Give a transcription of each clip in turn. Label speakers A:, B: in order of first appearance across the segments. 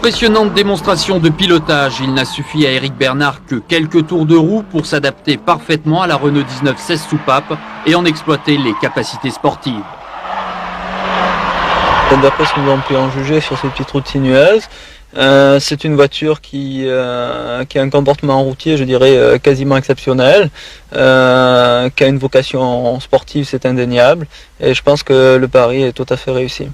A: Impressionnante démonstration de pilotage. Il n'a suffi à Éric Bernard que quelques tours de roue pour s'adapter parfaitement à la Renault 19 16 soupape et en exploiter les capacités sportives.
B: D'après ce que nous avons pu en juger sur ces petites routes sinueuses, c'est une voiture qui a un comportement routier, je dirais, quasiment exceptionnel, qui a une vocation sportive, c'est indéniable, et je pense que le pari est tout à fait réussi.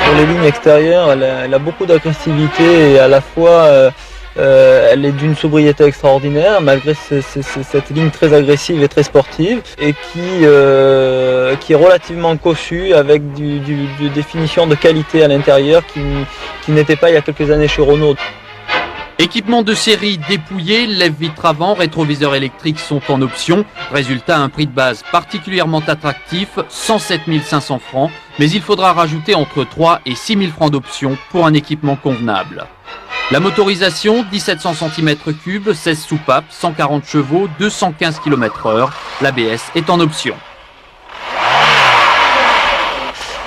B: Sur les lignes extérieures, elle a beaucoup d'agressivité et à la fois elle est d'une sobriété extraordinaire malgré cette ligne très agressive et très sportive et qui est relativement cossue avec des définitions de qualité à l'intérieur qui n'étaient pas il y a quelques années chez Renault.
A: Équipement de série dépouillé, lève-vitre avant, rétroviseurs électriques sont en option. Résultat, un prix de base particulièrement attractif, 107 500 francs. Mais il faudra rajouter entre 3 et 6 000 francs d'option pour un équipement convenable. La motorisation, 1700 cm3, 16 soupapes, 140 chevaux, 215 km/h. L'ABS est en option.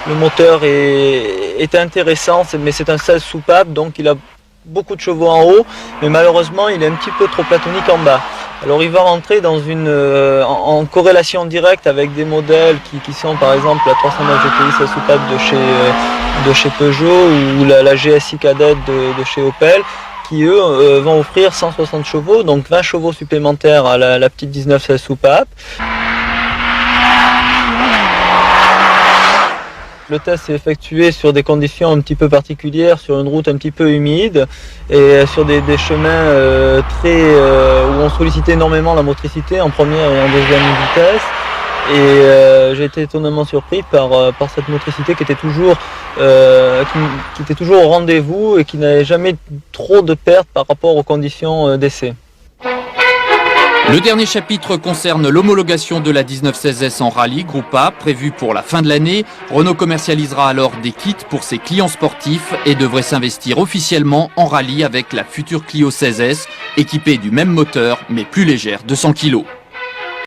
B: Le moteur est intéressant, mais c'est un 16 soupapes, donc il a beaucoup de chevaux en haut, mais malheureusement il est un petit peu trop platonique en bas. Alors il va rentrer dans en corrélation directe avec des modèles qui sont par exemple la 309 GTI 16 soupapes de chez Peugeot ou la GSI cadette de chez Opel, qui eux vont offrir 160 chevaux, donc 20 chevaux supplémentaires à la petite 19 16 soupapes. Le test s'est effectué sur des conditions un petit peu particulières, sur une route un petit peu humide et sur des chemins où on sollicitait énormément la motricité en première et en deuxième vitesse. Et j'ai été étonnamment surpris par cette motricité qui était toujours au rendez-vous et qui n'avait jamais trop de pertes par rapport aux conditions d'essai.
A: Le dernier chapitre concerne l'homologation de la 1916S en rallye Groupe A, prévue pour la fin de l'année. Renault commercialisera alors des kits pour ses clients sportifs et devrait s'investir officiellement en rallye avec la future Clio 16S, équipée du même moteur mais plus légère de 100 kg.